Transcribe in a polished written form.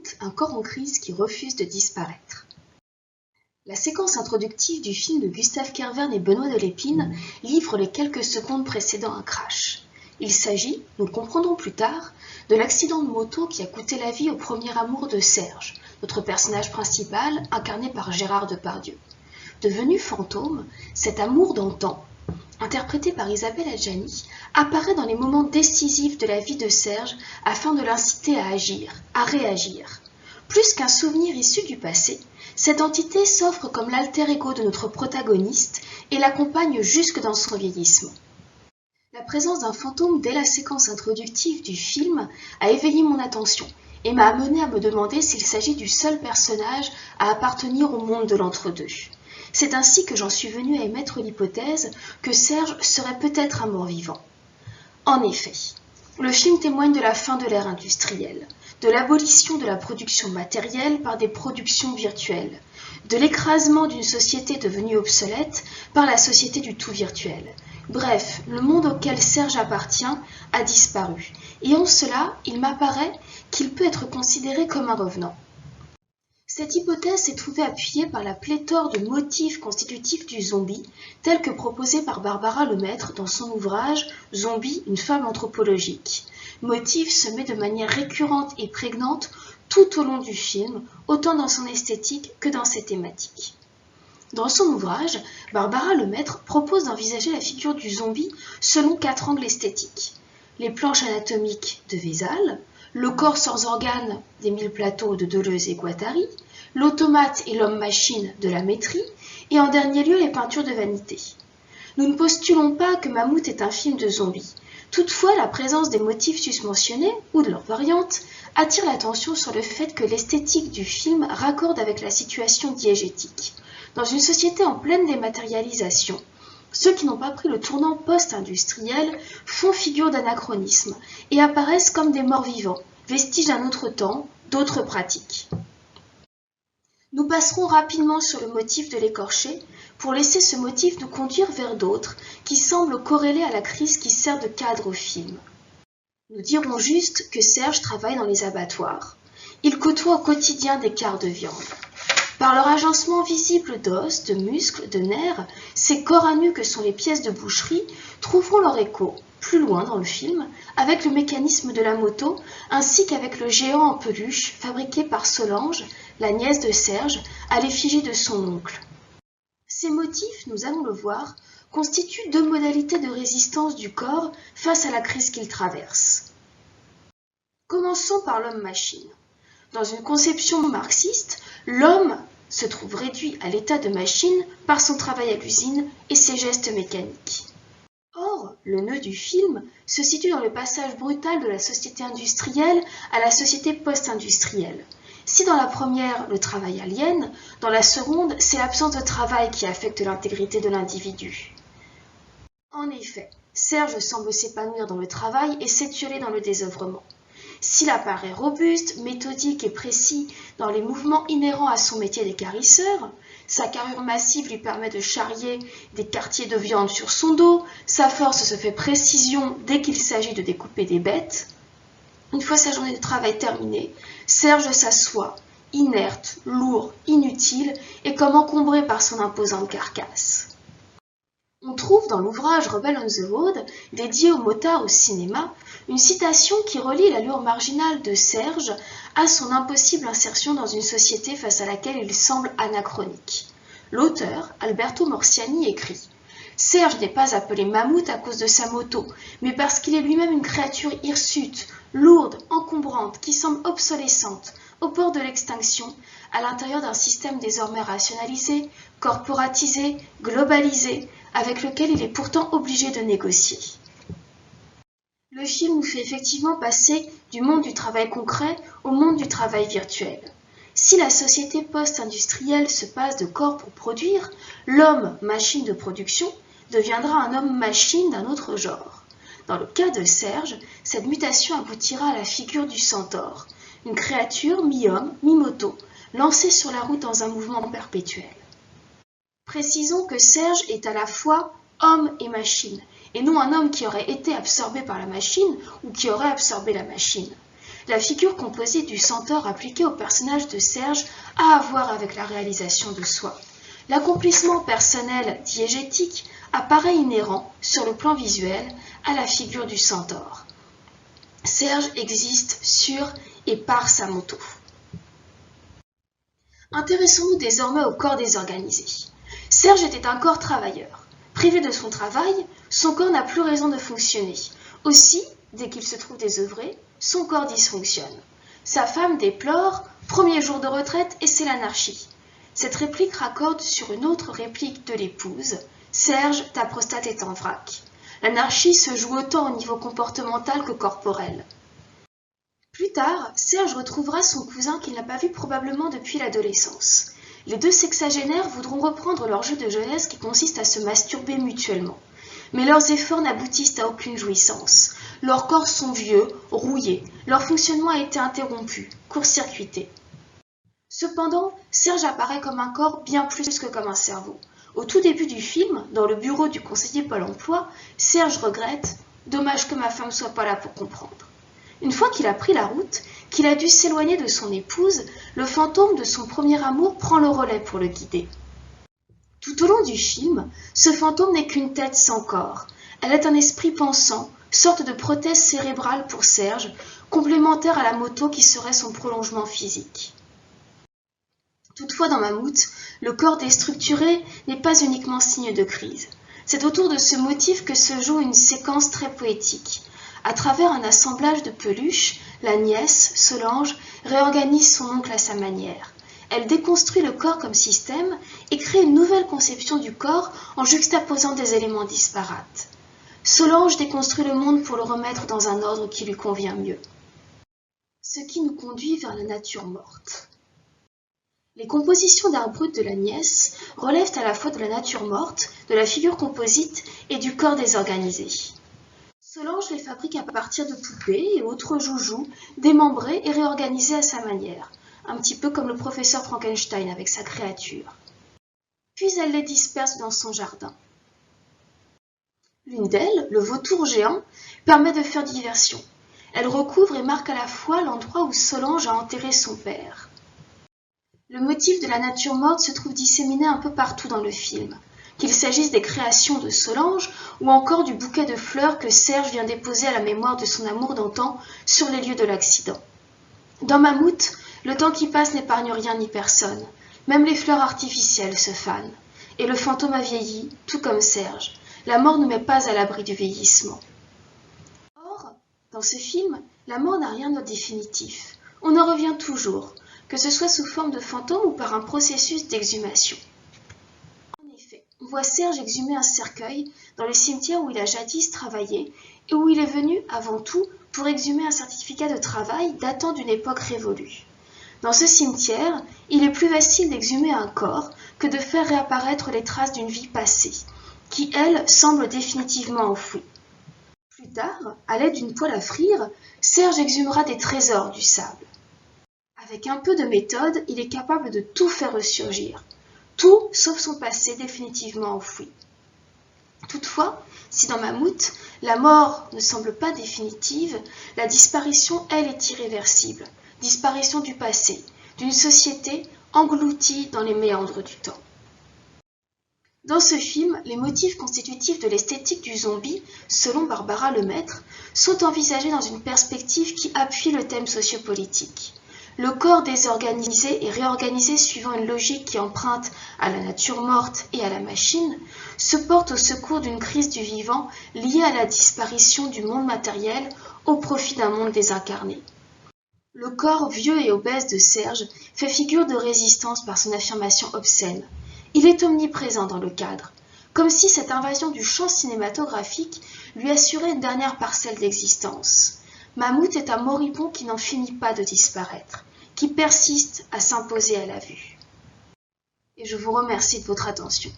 mammouth, un corps en crise qui refuse de disparaître. La séquence introductive du film de Gustave Kervern et Benoît de Lépine livre les quelques secondes précédant un crash. Il s'agit, nous le comprendrons plus tard, de l'accident de moto qui a coûté la vie au premier amour de Serge, notre personnage principal incarné par Gérard Depardieu. Devenu fantôme, cet amour d'antan, interprété par Isabelle Adjani, apparaît dans les moments décisifs de la vie de Serge afin de l'inciter à agir, à réagir. Plus qu'un souvenir issu du passé, cette entité s'offre comme l'alter ego de notre protagoniste et l'accompagne jusque dans son vieillissement. La présence d'un fantôme dès la séquence introductive du film a éveillé mon attention et m'a amené à me demander s'il s'agit du seul personnage à appartenir au monde de l'entre-deux. C'est ainsi que j'en suis venue à émettre l'hypothèse que Serge serait peut-être un mort-vivant. En effet, le film témoigne de la fin de l'ère industrielle, de l'abolition de la production matérielle par des productions virtuelles, de l'écrasement d'une société devenue obsolète par la société du tout virtuel. Bref, le monde auquel Serge appartient a disparu, et en cela, il m'apparaît qu'il peut être considéré comme un revenant. Cette hypothèse s'est trouvée appuyée par la pléthore de motifs constitutifs du zombie, tels que proposés par Barbara Lemaître dans son ouvrage « Zombie, une fable anthropologique ». Motifs semés de manière récurrente et prégnante tout au long du film, autant dans son esthétique que dans ses thématiques. Dans son ouvrage, Barbara Lemaître propose d'envisager la figure du zombie selon 4 angles esthétiques. Les planches anatomiques de Vézal, le corps sans organes d'Émile Plateau de Deleuze et Guattari, l'automate et l'homme-machine de la Métrie, et en dernier lieu les peintures de vanité. Nous ne postulons pas que Mammouth est un film de zombies. Toutefois, la présence des motifs susmentionnés, ou de leurs variantes, attire l'attention sur le fait que l'esthétique du film raccorde avec la situation diégétique. Dans une société en pleine dématérialisation, ceux qui n'ont pas pris le tournant post-industriel font figure d'anachronisme et apparaissent comme des morts vivants, vestiges d'un autre temps, d'autres pratiques. Nous passerons rapidement sur le motif de l'écorché pour laisser ce motif nous conduire vers d'autres qui semblent corrélés à la crise qui sert de cadre au film. Nous dirons juste que Serge travaille dans les abattoirs. Il côtoie au quotidien des quarts de viande. Par leur agencement visible d'os, de muscles, de nerfs, ces corps à nu que sont les pièces de boucherie trouveront leur écho, plus loin dans le film, avec le mécanisme de la moto, ainsi qu'avec le géant en peluche fabriqué par Solange, la nièce de Serge, à l'effigie de son oncle. Ces motifs, nous allons le voir, constituent 2 modalités de résistance du corps face à la crise qu'il traverse. Commençons par l'homme-machine. Dans une conception marxiste, l'homme se trouve réduit à l'état de machine par son travail à l'usine et ses gestes mécaniques. Or, le nœud du film se situe dans le passage brutal de la société industrielle à la société post-industrielle. Si dans la première, le travail aliène, dans la seconde, c'est l'absence de travail qui affecte l'intégrité de l'individu. En effet, Serge semble s'épanouir dans le travail et s'étioler dans le désœuvrement. S'il apparaît robuste, méthodique et précis dans les mouvements inhérents à son métier d'équarrisseur, sa carrure massive lui permet de charrier des quartiers de viande sur son dos, sa force se fait précision dès qu'il s'agit de découper des bêtes. Une fois sa journée de travail terminée, Serge s'assoit, inerte, lourd, inutile et comme encombré par son imposante carcasse. On trouve dans l'ouvrage Rebel on the Road, dédié aux motards au cinéma, une citation qui relie l'allure marginale de Serge à son impossible insertion dans une société face à laquelle il semble anachronique. L'auteur, Alberto Morsiani, écrit « Serge n'est pas appelé Mammouth à cause de sa moto, mais parce qu'il est lui-même une créature hirsute, lourde, encombrante, qui semble obsolescente, au bord de l'extinction, à l'intérieur d'un système désormais rationalisé, corporatisé, globalisé, avec lequel il est pourtant obligé de négocier. » Le film nous fait effectivement passer du monde du travail concret au monde du travail virtuel. Si la société post-industrielle se passe de corps pour produire, l'homme, machine de production, deviendra un homme-machine d'un autre genre. Dans le cas de Serge, cette mutation aboutira à la figure du centaure, une créature mi-homme, mi-moto, lancée sur la route dans un mouvement perpétuel. Précisons que Serge est à la fois homme et machine, et non un homme qui aurait été absorbé par la machine ou qui aurait absorbé la machine. la figure composite du centaure appliquée au personnage de Serge a à voir avec la réalisation de soi. L'accomplissement personnel diégétique apparaît inhérent, sur le plan visuel, à la figure du centaure. Serge existe sur et par sa moto. Intéressons-nous désormais au corps désorganisé. Serge était un corps travailleur. Privé de son travail, son corps n'a plus raison de fonctionner. Aussi, dès qu'il se trouve désœuvré, son corps dysfonctionne. Sa femme déplore « premier jour de retraite et c'est l'anarchie ». Cette réplique raccorde sur une autre réplique de l'épouse « Serge, ta prostate est en vrac ». L'anarchie se joue autant au niveau comportemental que corporel. Plus tard, Serge retrouvera son cousin qu'il n'a pas vu probablement depuis l'adolescence. Les deux sexagénaires voudront reprendre leur jeu de jeunesse qui consiste à se masturber mutuellement. Mais leurs efforts n'aboutissent à aucune jouissance. Leurs corps sont vieux, rouillés, leur fonctionnement a été interrompu, court-circuité. Cependant, Serge apparaît comme un corps bien plus que comme un cerveau. Au tout début du film, dans le bureau du conseiller Pôle emploi, Serge regrette « Dommage que ma femme soit pas là pour comprendre ». Une fois qu'il a pris la route, qu'il a dû s'éloigner de son épouse, le fantôme de son premier amour prend le relais pour le guider. Tout au long du film, ce fantôme n'est qu'une tête sans corps. Elle est un esprit pensant, sorte de prothèse cérébrale pour Serge, complémentaire à la moto qui serait son prolongement physique. Toutefois, dans Mammouth, le corps déstructuré n'est pas uniquement signe de crise. C'est autour de ce motif que se joue une séquence très poétique. À travers un assemblage de peluches, la nièce, Solange, réorganise son oncle à sa manière. Elle déconstruit le corps comme système et crée une nouvelle conception du corps en juxtaposant des éléments disparates. Solange déconstruit le monde pour le remettre dans un ordre qui lui convient mieux. Ce qui nous conduit vers la nature morte. Les compositions d'art brut de la nièce relèvent à la fois de la nature morte, de la figure composite et du corps désorganisé. Solange les fabrique à partir de poupées et autres joujoux, démembrés et réorganisés à sa manière, un petit peu comme le professeur Frankenstein avec sa créature. Puis elle les disperse dans son jardin. L'une d'elles, le vautour géant, permet de faire diversion. Elle recouvre et marque à la fois l'endroit où Solange a enterré son père. Le motif de la nature morte se trouve disséminé un peu partout dans le film, qu'il s'agisse des créations de Solange ou encore du bouquet de fleurs que Serge vient déposer à la mémoire de son amour d'antan sur les lieux de l'accident. Dans Mammouth, le temps qui passe n'épargne rien ni personne, même les fleurs artificielles se fanent, et le fantôme a vieilli, tout comme Serge. La mort ne met pas à l'abri du vieillissement. Or, dans ce film, la mort n'a rien de définitif. On en revient toujours, que ce soit sous forme de fantôme ou par un processus d'exhumation. En effet, on voit Serge exhumer un cercueil dans le cimetière où il a jadis travaillé et où il est venu, avant tout, pour exhumer un certificat de travail datant d'une époque révolue. Dans ce cimetière, il est plus facile d'exhumer un corps que de faire réapparaître les traces d'une vie passée, qui, elle, semble définitivement enfouie. Plus tard, à l'aide d'une poêle à frire, Serge exhumera des trésors du sable. Avec un peu de méthode, il est capable de tout faire ressurgir, tout sauf son passé définitivement enfoui. Toutefois, si dans Mammouth, la mort ne semble pas définitive, la disparition, elle, est irréversible, disparition du passé, d'une société engloutie dans les méandres du temps. Dans ce film, les motifs constitutifs de l'esthétique du zombie, selon Barbara Lemaître, sont envisagés dans une perspective qui appuie le thème sociopolitique. Le corps désorganisé et réorganisé suivant une logique qui emprunte à la nature morte et à la machine, se porte au secours d'une crise du vivant liée à la disparition du monde matériel au profit d'un monde désincarné. Le corps vieux et obèse de Serge fait figure de résistance par son affirmation obscène. Il est omniprésent dans le cadre, comme si cette invasion du champ cinématographique lui assurait une dernière parcelle d'existence. Mammouth est un moribond qui n'en finit pas de disparaître, qui persiste à s'imposer à la vue. Et je vous remercie de votre attention.